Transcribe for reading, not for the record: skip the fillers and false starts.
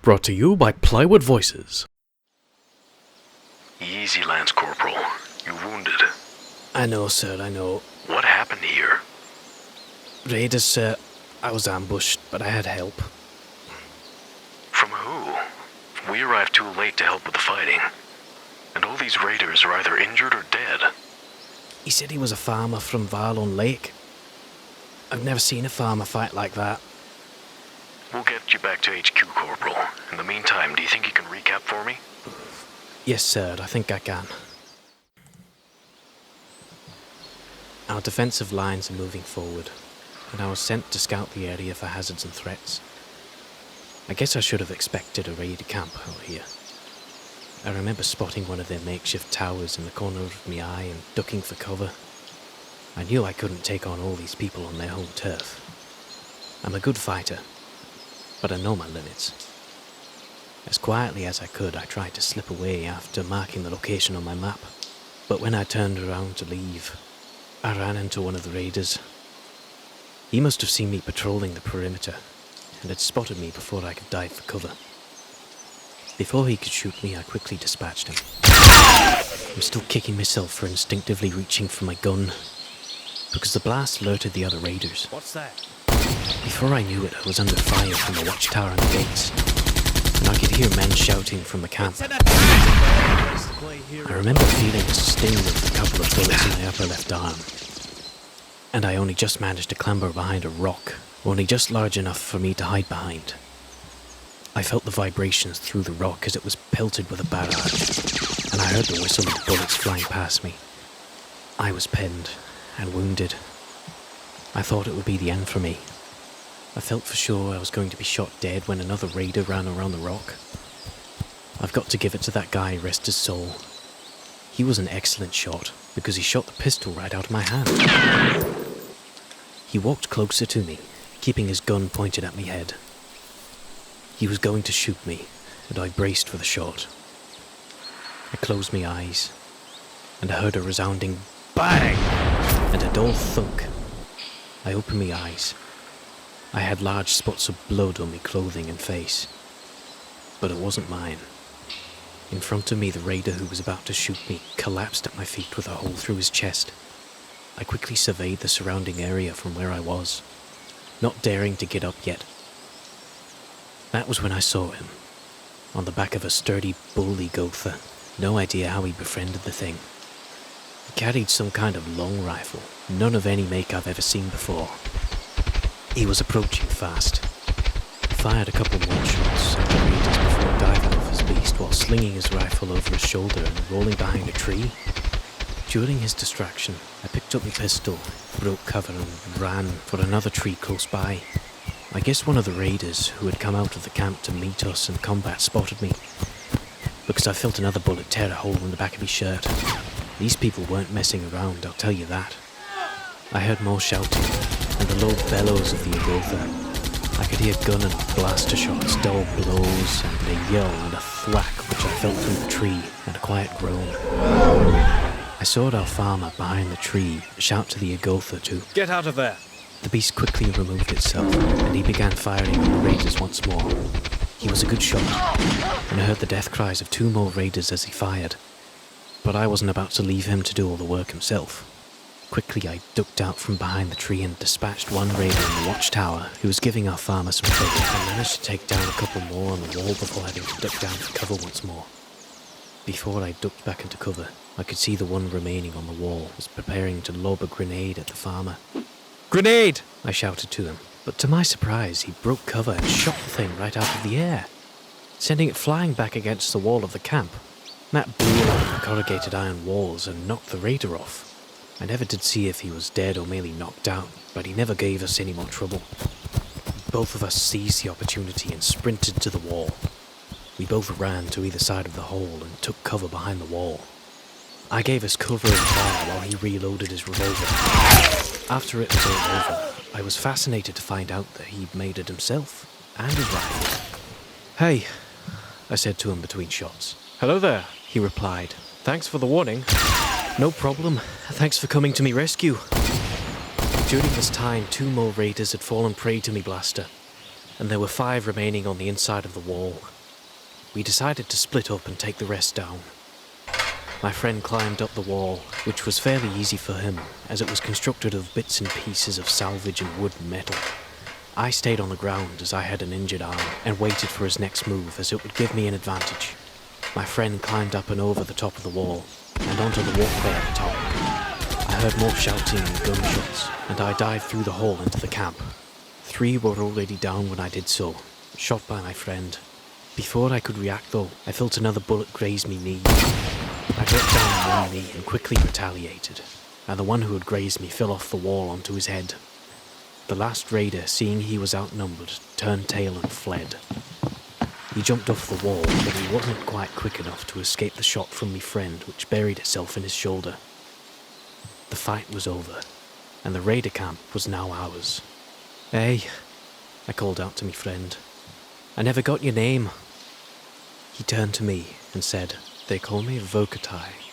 Brought to you by Plywood Voices. Easy, Lance Corporal. You're wounded. I know, sir, I know. What happened here? Raiders, sir. I was ambushed, but I had help. From who? We arrived too late to help with the fighting. And all these raiders are either injured or dead. He said he was a farmer from Varlon Lake. I've never seen a farmer fight like that. We'll get you back to HQ, Corporal. In the meantime, do you think you can recap for me? Yes, sir, I think I can. Our defensive lines are moving forward, and I was sent to scout the area for hazards and threats. I guess I should have expected a raid camp out here. I remember spotting one of their makeshift towers in the corner of my eye and ducking for cover. I knew I couldn't take on all these people on their home turf. I'm a good fighter, but I know my limits. As quietly as I could, I tried to slip away after marking the location on my map. But when I turned around to leave, I ran into one of the raiders. He must have seen me patrolling the perimeter and had spotted me before I could dive for cover. Before he could shoot me, I quickly dispatched him. I'm still kicking myself for instinctively reaching for my gun, because the blast alerted the other raiders. What's that? Before I knew it, I was under fire from the watchtower and the gates, and I could hear men shouting from the camp. I remember feeling a sting of a couple of bullets in my upper left arm, and I only just managed to clamber behind a rock, only just large enough for me to hide behind. I felt the vibrations through the rock as it was pelted with a barrage, and I heard the whistle of bullets flying past me. I was pinned and wounded. I thought it would be the end for me. I felt for sure I was going to be shot dead when another raider ran around the rock. I've got to give it to that guy, rest his soul. He was an excellent shot, because he shot the pistol right out of my hand. He walked closer to me, keeping his gun pointed at my head. He was going to shoot me, and I braced for the shot. I closed my eyes, and I heard a resounding bang and a dull thunk. I opened my eyes. I had large spots of blood on my clothing and face, but it wasn't mine. In front of me, the raider who was about to shoot me collapsed at my feet with a hole through his chest. I quickly surveyed the surrounding area from where I was, not daring to get up yet. That was when I saw him, on the back of a sturdy bully gopher. No idea how he befriended the thing. He carried some kind of long rifle, none of any make I've ever seen before. He was approaching fast. He fired a couple more shots at the raiders before diving off his beast while slinging his rifle over his shoulder and rolling behind a tree. During his distraction, I picked up my pistol, broke cover and ran for another tree close by. I guess one of the raiders who had come out of the camp to meet us in combat spotted me, because I felt another bullet tear a hole in the back of his shirt. These people weren't messing around, I'll tell you that. I heard more shouting and the low bellows of the Agotha. I could hear gun and blaster shots, dull blows, and a yell and a thwack which I felt through the tree, and a quiet groan. I saw our farmer behind the tree shout to the Agotha to Get out of there! The beast quickly removed itself, and he began firing on the raiders once more. He was a good shot, and I heard the death cries of 2 more raiders as he fired. But I wasn't about to leave him to do all the work himself. Quickly I ducked out from behind the tree and dispatched one raider in the watchtower who was giving our farmer some trouble. I managed to take down a couple more on the wall before having to duck down for cover once more. Before I ducked back into cover, I could see the one remaining on the wall was preparing to lob a grenade at the farmer. Grenade! I shouted to him, but to my surprise he broke cover and shot the thing right out of the air, sending it flying back against the wall of the camp. That blew off the corrugated iron walls and knocked the raider off. I never did see if he was dead or merely knocked out, but he never gave us any more trouble. Both of us seized the opportunity and sprinted to the wall. We both ran to either side of the hole and took cover behind the wall. I gave us cover and fire while he reloaded his revolver. After it was all over, I was fascinated to find out that he'd made it himself, and his rifle. "Hey," I said to him between shots. Hello there. He replied, Thanks for the warning. "No problem. Thanks for coming to me rescue." During this time, 2 more raiders had fallen prey to me blaster, and there were 5 remaining on the inside of the wall. we decided to split up and take the rest down. My friend climbed up the wall, which was fairly easy for him, as it was constructed of bits and pieces of salvage and wood and metal. I stayed on the ground as I had an injured arm, and waited for his next move as it would give me an advantage. My friend climbed up and over the top of the wall, and onto the walkway at the top. I heard more shouting and gunshots, and I dived through the hole into the camp. 3 were already down when I did so, shot by my friend. Before I could react though, I felt another bullet graze me knee. I dropped down on one knee and quickly retaliated, and the one who had grazed me fell off the wall onto his head. The last raider, seeing he was outnumbered, turned tail and fled. He jumped off the wall, but he wasn't quite quick enough to escape the shot from me friend, which buried itself in his shoulder. The fight was over, and the raider camp was now ours. "Hey," I called out to me friend. "I never got your name." He turned to me and said, "They call me Vokatai."